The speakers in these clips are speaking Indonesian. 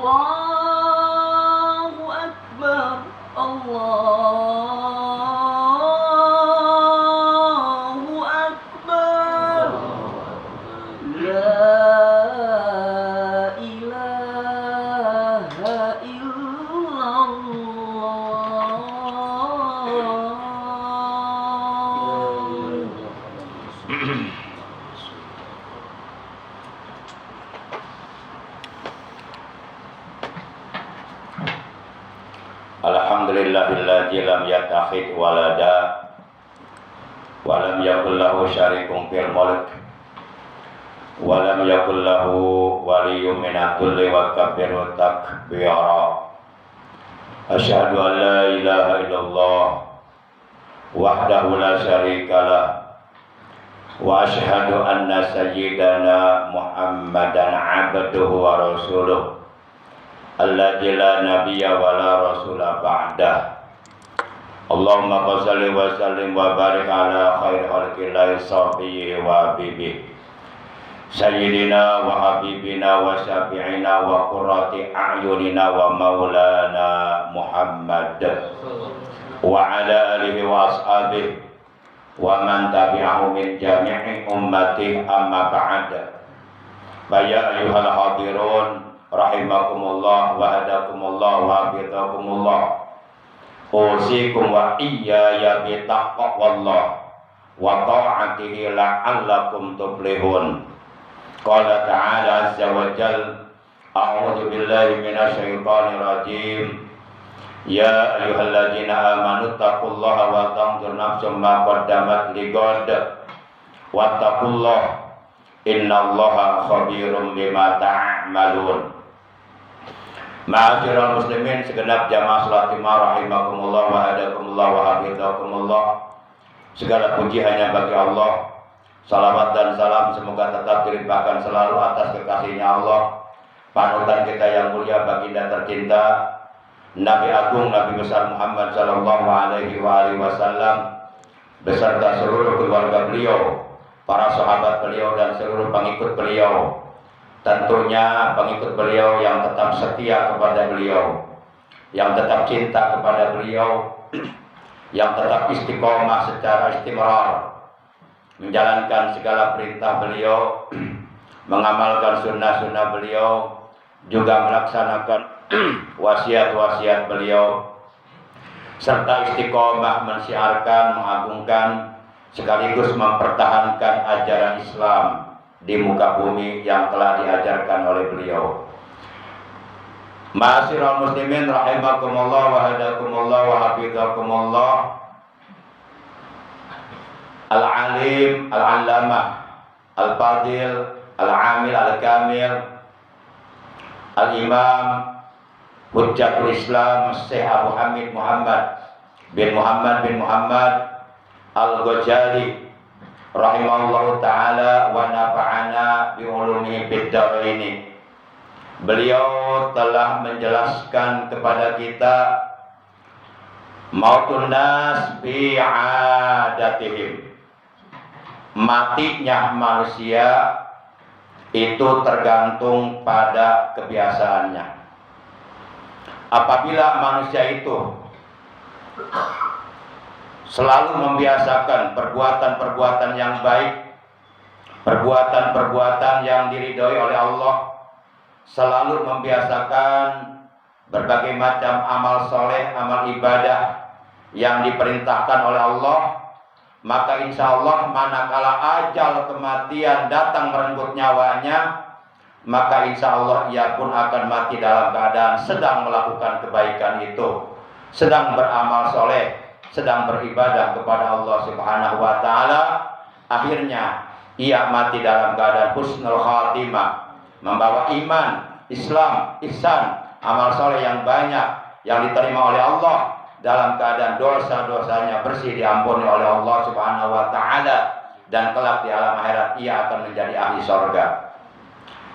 Allahu Akbar, Allahu Akbar. La ilaha illallah. Alhamdulillahilladzi lam yattakhidh walada wa lam yakul lahu syarikun fil mulk wa lam yakul lahu waliyyun minadh dhulli wa kabbirhu takbira. Asyhadu an la ilaha illallah wahdahu la syarikalah wa asyhadu anna sayyidana Muhammadan abduhu wa rasuluh alladzi la nabiyya wa la rasula ba'dah. Allahumma shalli wa sallim wa barik ala khairi khalqillahi safiyyi wa habibi sayyidina wa habibina wa syafi'ina wa qurrati a'yunina wa maulana Muhammad wa ala alihi wa ashabihi wa man tabi'ahu min jami'i ummati amma ba'd. Ya ayyuhal hadirun rahimakumullah wa hadakumullah wa hafizakumullah. Usikum wa iyaya bi taqwallah wa ta'atihi la'allakum tuflihun. Qala ta'ala azza wa jalla, a'udzu billahi minasyaitonir rajim. Ya ayyuhalladzina amanu taqullaha wa tanzur nafsum ma qaddamat lighad wattaqullaha innallaha khabirum bima ta'malun. Ma'asyiral muslimin, segenap jamaah salat Jumat rahimakumullah wa hadakumullah wa hafizakumullah. Segala puji hanya bagi Allah. Salawat dan salam semoga tetap dilimpahkan selalu atas kekasihnya Allah, panutan kita yang mulia, baginda tercinta, Nabi Agung, Nabi besar Muhammad sallallahu alaihi wasallam, beserta seluruh keluarga beliau, para sahabat beliau dan seluruh pengikut beliau. Tentunya pengikut beliau yang tetap setia kepada beliau, yang tetap cinta kepada beliau, yang tetap istiqomah secara istimrar, menjalankan segala perintah beliau, mengamalkan sunnah-sunnah beliau, juga melaksanakan wasiat-wasiat beliau, serta istiqomah mensiarkan, mengagungkan, sekaligus mempertahankan ajaran Islam di muka bumi yang telah diajarkan oleh beliau. Ma'asyiral muslimin rahimakumullah wa hadakumullah wa hafizakumullah. Al-alim, al-allamah, al-fadil, al-amil, al-kamil, al-imam, hujjatul Islam, Syekh Abu Hamid Muhammad bin Muhammad Al-Ghazali rahimahullahu ta'ala wa nafa'ana bi'ulumihi fid dharaini. Beliau telah menjelaskan kepada kita mautun nas bi'adatihim, matinya manusia itu tergantung pada kebiasaannya. Apabila manusia itu selalu membiasakan perbuatan-perbuatan yang baik, perbuatan-perbuatan yang diridhoi oleh Allah, selalu membiasakan berbagai macam amal soleh, amal ibadah yang diperintahkan oleh Allah, maka insya Allah manakala ajal kematian datang merenggut nyawanya, maka insya Allah ia pun akan mati dalam keadaan sedang melakukan kebaikan itu, sedang beramal soleh, sedang beribadah kepada Allah Subhanahu wa ta'ala. Akhirnya ia mati dalam keadaan husnul khatimah, membawa iman, Islam, ihsan, amal soleh yang banyak yang diterima oleh Allah, dalam keadaan dosa-dosanya bersih, diampuni oleh Allah Subhanahu wa ta'ala, dan kelak di alam akhirat ia akan menjadi ahli surga.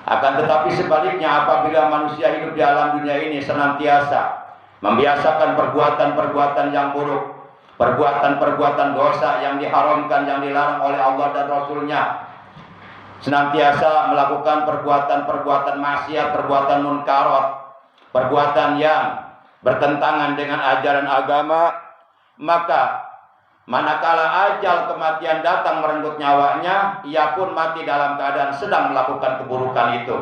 Akan tetapi sebaliknya, apabila manusia hidup di alam dunia ini senantiasa membiasakan perbuatan-perbuatan yang buruk, perbuatan-perbuatan dosa yang diharamkan, yang dilarang oleh Allah dan Rasulnya, senantiasa melakukan perbuatan-perbuatan maksiat, perbuatan munkarat, perbuatan yang bertentangan dengan ajaran agama, maka manakala ajal kematian datang merenggut nyawanya, ia pun mati dalam keadaan sedang melakukan keburukan itu,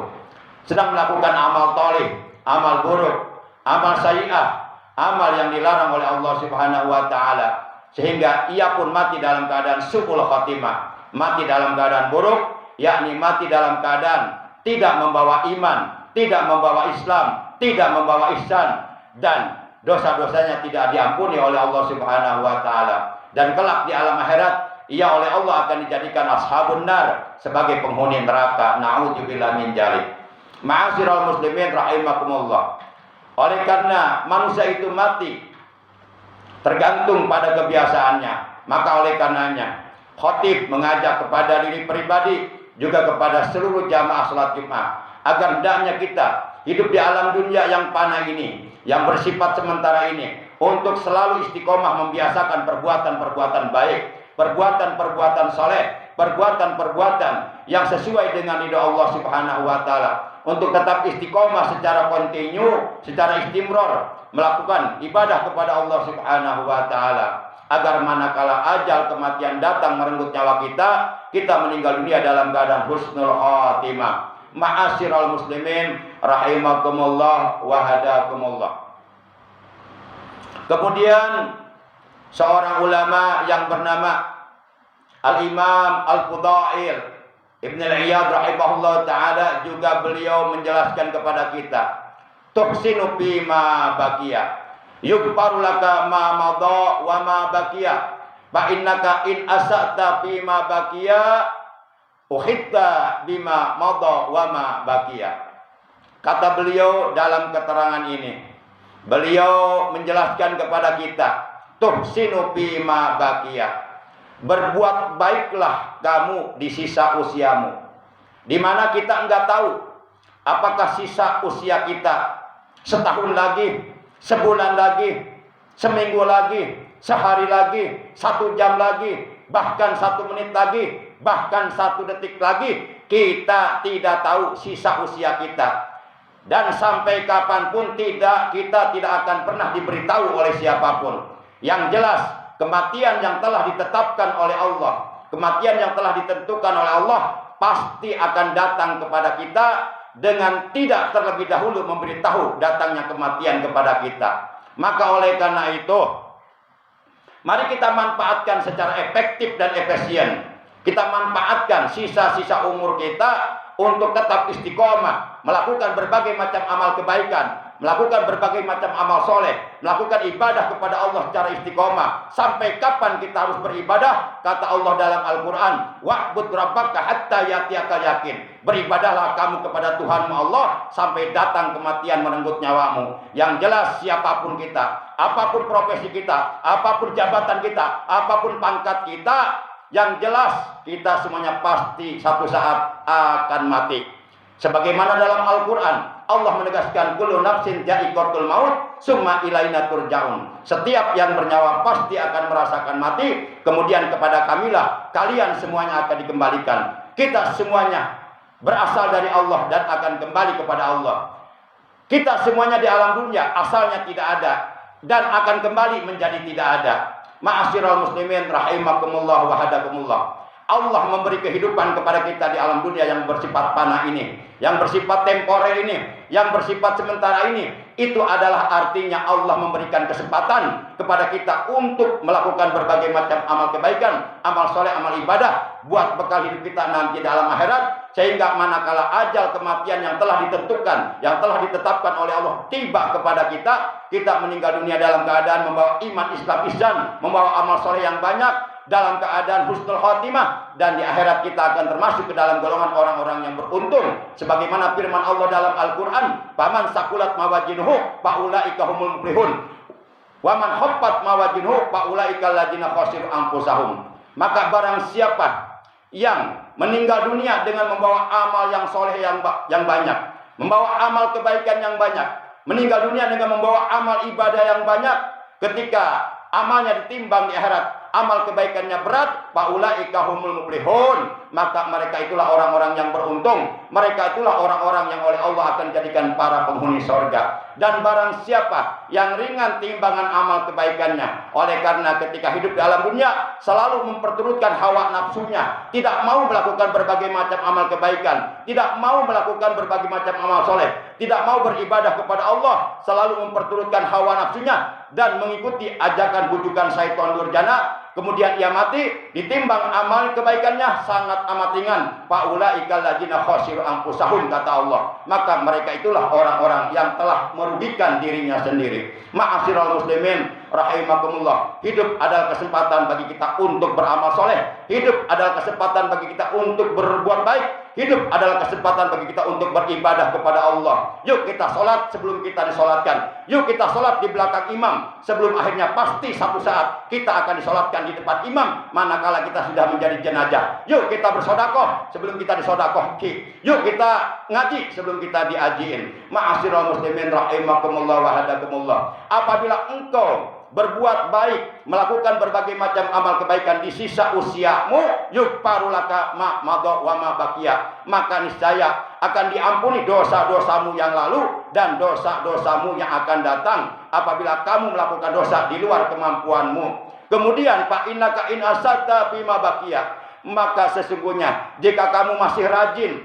sedang melakukan amal tholih, amal buruk, amal sayyi'ah, amal yang dilarang oleh Allah Subhanahu wa taala, sehingga ia pun mati dalam keadaan su'ul khatimah, mati dalam keadaan buruk, yakni mati dalam keadaan tidak membawa iman, tidak membawa Islam, tidak membawa ihsan, dan dosa-dosanya tidak diampuni oleh Allah Subhanahu wa taala. Dan kelak di alam akhirat ia oleh Allah akan dijadikan ashabun nar, sebagai penghuni neraka. Na'udzubillah min dzalik. Ma'asyiral muslimin rahimakumullah. Oleh karena manusia itu mati tergantung pada kebiasaannya, maka oleh karenanya khatib mengajak kepada diri pribadi juga kepada seluruh jamaah salat Jumat agar hendaknya kita hidup di alam dunia yang fana ini, yang bersifat sementara ini, untuk selalu istiqomah membiasakan perbuatan-perbuatan baik, perbuatan-perbuatan saleh, perbuatan-perbuatan yang sesuai dengan ridha Allah Subhanahu wa taala, untuk tetap istiqomah secara kontinu, secara istimror melakukan ibadah kepada Allah Subhanahu wa taala, agar manakala ajal kematian datang merenggut nyawa kita, kita meninggal dunia dalam keadaan husnul khatimah. Ma'asyiral muslimin rahimakumullah wa hadakumullah. Kemudian seorang ulama yang bernama Al-Imam Al-Fudail Ibn Al-Iyad rahimahullah ta'ala, juga beliau menjelaskan kepada kita, tuhsinu bima baqiya yughfaru laka ma madha wa ma baqiya fa innaka in asa'ta bima baqiya uhitta bima madha wa ma baqiya. Kata beliau dalam keterangan ini, beliau menjelaskan kepada kita, tuhsinu bima baqiya, berbuat baiklah kamu di sisa usiamu, di mana kita enggak tahu apakah sisa usia kita setahun lagi, sebulan lagi, seminggu lagi, sehari lagi, 1 jam lagi, bahkan 1 menit lagi, bahkan 1 detik lagi. Kita tidak tahu sisa usia kita, dan sampai kapanpun kita tidak akan pernah diberitahu oleh siapapun. Yang jelas kematian yang telah ditetapkan oleh Allah, kematian yang telah ditentukan oleh Allah, pasti akan datang kepada kita dengan tidak terlebih dahulu memberitahu datangnya kematian kepada kita. Maka oleh karena itu, mari kita manfaatkan secara efektif dan efisien. Kita manfaatkan sisa-sisa umur kita untuk tetap istiqomah, melakukan berbagai macam amal kebaikan, melakukan berbagai macam amal soleh, melakukan ibadah kepada Allah secara istiqomah. Sampai kapan kita harus beribadah? Kata Allah dalam Al-Quran, wa'bud rabbaka hatta yatiyakal yakin. Beribadahlah kamu kepada Tuhanmu Allah sampai datang kematian merenggut nyawamu. Yang jelas siapapun kita, apapun profesi kita, apapun jabatan kita, apapun pangkat kita, yang jelas kita semuanya pasti satu saat akan mati. Sebagaimana dalam Al-Quran Allah menegaskan, kullu nafsin dha'iqatul maut summa ilaina turja'un. Setiap yang bernyawa pasti akan merasakan mati, kemudian kepada kamilah kalian semuanya akan dikembalikan. Kita semuanya berasal dari Allah dan akan kembali kepada Allah. Kita semuanya di alam dunia asalnya tidak ada dan akan kembali menjadi tidak ada. Ma'asyiral muslimin rahimakumullah wa hadakumullah. Allah memberi kehidupan kepada kita di alam dunia yang bersifat fana ini, yang bersifat temporer ini, yang bersifat sementara ini. Itu adalah artinya Allah memberikan kesempatan kepada kita untuk melakukan berbagai macam amal kebaikan, amal soleh, amal ibadah, buat bekal hidup kita nanti dalam akhirat. Sehingga manakala ajal kematian yang telah ditentukan, yang telah ditetapkan oleh Allah tiba kepada kita, kita meninggal dunia dalam keadaan membawa iman, Islam, ihsan, membawa amal soleh yang banyak, dalam keadaan husnul khotimah, dan di akhirat kita akan termasuk ke dalam golongan orang-orang yang beruntung. Sebagaimana firman Allah dalam Al-Quran, faman sakulat mawajinuhu faulaika humul muflihun wa man khaffat mawajinuhu faulaika alladzina khasiru anfusahum. Maka barang siapa yang meninggal dunia dengan membawa amal yang soleh yang banyak, membawa amal kebaikan yang banyak, meninggal dunia dengan membawa amal ibadah yang banyak, ketika amalnya ditimbang di akhirat, amal kebaikannya berat, faulaika humul muflihun. Maka mereka itulah orang-orang yang beruntung. Mereka itulah orang-orang yang oleh Allah akan jadikan para penghuni sorga. Dan barang siapa yang ringan timbangan amal kebaikannya, oleh karena ketika hidup di alam dunia selalu memperturutkan hawa nafsunya, tidak mau melakukan berbagai macam amal kebaikan, tidak mau melakukan berbagai macam amal soleh, tidak mau beribadah kepada Allah, selalu memperturutkan hawa nafsunya dan mengikuti ajakan bujukan syaitan durjana, kemudian ia mati, ditimbang amal kebaikannya sangat amat ringan. Faulaikal ladzina khasiru anfusahum, kata Allah. Maka mereka itulah orang-orang yang telah merugikan dirinya sendiri. Ma'asyiral muslimin rahimakumullah. Hidup adalah kesempatan bagi kita untuk beramal soleh. Hidup adalah kesempatan bagi kita untuk berbuat baik. Hidup adalah kesempatan bagi kita untuk beribadah kepada Allah. Yuk kita sholat sebelum kita disolatkan. Yuk kita sholat di belakang imam. Sebelum akhirnya pasti satu saat kita akan disolatkan di depan imam, manakala kita sudah menjadi jenazah. Yuk kita bersodakoh sebelum kita disodakoh. Yuk kita ngaji sebelum kita diajiin. Ma'asyiral muslimin rahimakumullah wa hadakumullah. Apabila engkau berbuat baik, melakukan berbagai macam amal kebaikan di sisa usiamu, yukfarulaka ma madha wa ma baqiya, maka niscaya akan diampuni dosa-dosamu yang lalu dan dosa-dosamu yang akan datang apabila kamu melakukan dosa di luar kemampuanmu. Kemudian fa innaka in asata bima baqiya, maka sesungguhnya jika kamu masih rajin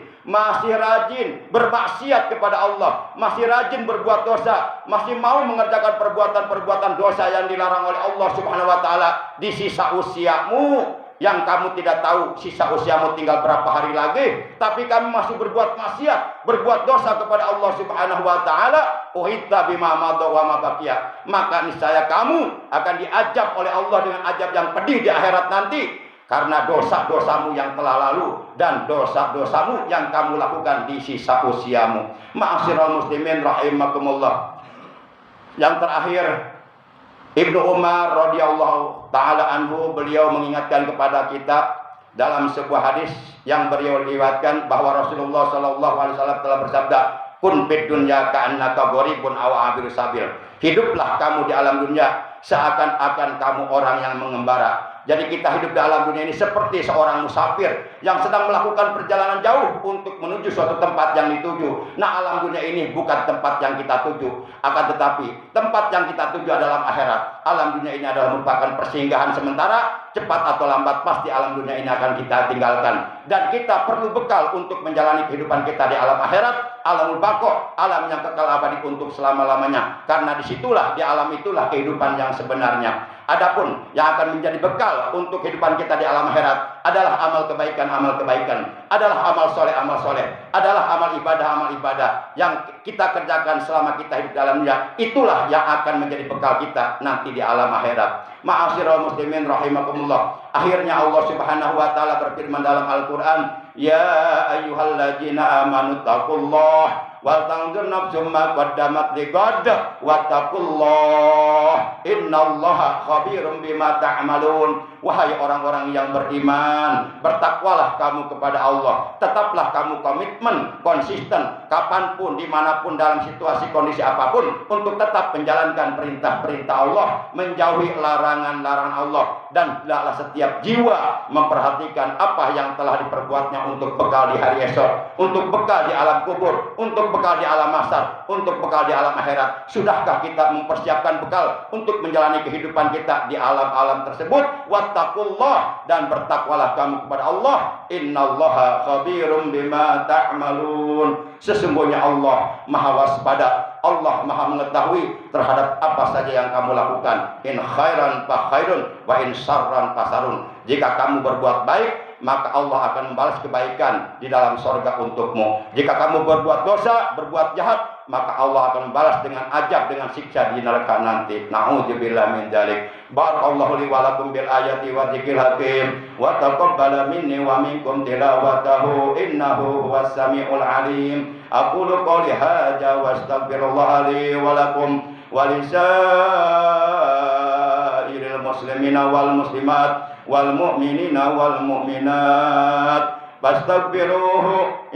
bermaksiat kepada Allah, masih rajin berbuat dosa, masih mau mengerjakan perbuatan-perbuatan dosa yang dilarang oleh Allah Subhanahu wa taala di sisa usiamu, yang kamu tidak tahu sisa usiamu tinggal berapa hari lagi, tapi kamu masih berbuat maksiat, berbuat dosa kepada Allah Subhanahu wa taala, uhita bima madha wa ma baqiya, maka niscaya kamu akan diajab oleh Allah dengan ajab yang pedih di akhirat nanti, karena dosa-dosamu yang telah lalu dan dosa-dosamu yang kamu lakukan di sisa usiamu. Ma'asyiral muslimin rahimakumullah. Yang terakhir, Ibnu Umar radhiyallahu taala anhu, beliau mengingatkan kepada kita dalam sebuah hadis yang beliau riwayatkan bahwa Rasulullah sallallahu alaihi wasallam telah bersabda, kun fid dunya ka'annaka gharibun aw abiru sabil. Hiduplah kamu di alam dunia seakan-akan kamu orang yang mengembara. Jadi kita hidup di alam dunia ini seperti seorang musafir yang sedang melakukan perjalanan jauh untuk menuju suatu tempat yang dituju. Nah, alam dunia ini bukan tempat yang kita tuju, akan tetapi tempat yang kita tuju adalah akhirat. Alam dunia ini adalah merupakan persinggahan sementara, cepat atau lambat pasti alam dunia ini akan kita tinggalkan. Dan kita perlu bekal untuk menjalani kehidupan kita di alam akhirat, alamul baqo, alam yang kekal abadi untuk selama-lamanya. Karena disitulah, di alam itulah kehidupan yang sebenarnya. Adapun yang akan menjadi bekal untuk kehidupan kita di alam akhirat adalah amal kebaikan, adalah amal soleh, adalah amal ibadah yang kita kerjakan selama kita hidup dalam dunia. Itulah yang akan menjadi bekal kita nanti di alam akhirat. Ma'asyiral muslimin rahimakumullah. Akhirnya Allah Subhanahu wa taala berfirman dalam Al-Qur'an, ya ayyuhalladzina amanu taqullah wa tanzur nafsum ma qaddamat lighad wattaqullah innallaha khabirum bima ta'malun. Wahai orang-orang yang beriman, bertakwalah kamu kepada Allah. Tetaplah kamu komitmen, konsisten, kapanpun, dimanapun, dalam situasi kondisi apapun, untuk tetap menjalankan perintah-perintah Allah, menjauhi larangan-larangan Allah, dan hendaklah setiap jiwa memperhatikan apa yang telah diperbuatnya untuk bekal di hari esok, untuk bekal di alam kubur, untuk bekal di alam mahsyar, untuk bekal di alam akhirat. Sudahkah kita mempersiapkan bekal untuk menjalani kehidupan kita di alam-alam tersebut? Wattaqullah, dan bertakwalah kamu kepada Allah. Innallaha khabirum bima ta'malun. Sesungguhnya Allah Maha waspada, Allah Maha mengetahui terhadap apa saja yang kamu lakukan. In khairan fa khairun wa in syarran fa syarrun. Jika kamu berbuat baik, maka Allah akan membalas kebaikan di dalam sorga untukmu. Jika kamu berbuat dosa, berbuat jahat, maka Allah akan membalas dengan azab, dengan siksa di neraka nanti. Na'udzubillah min dzalik. Barakallahu li wa lakum bil ayati wa dzikril hakim wa taqabbala minni wa minkum tilawatahu innahu huwas samiul alim. Aqulu qouli hadza wa astaghfirullah li wa lakum wa lisairil muslimina wal muslimat wal mu'minina wal mu'minat fastaghfiruhu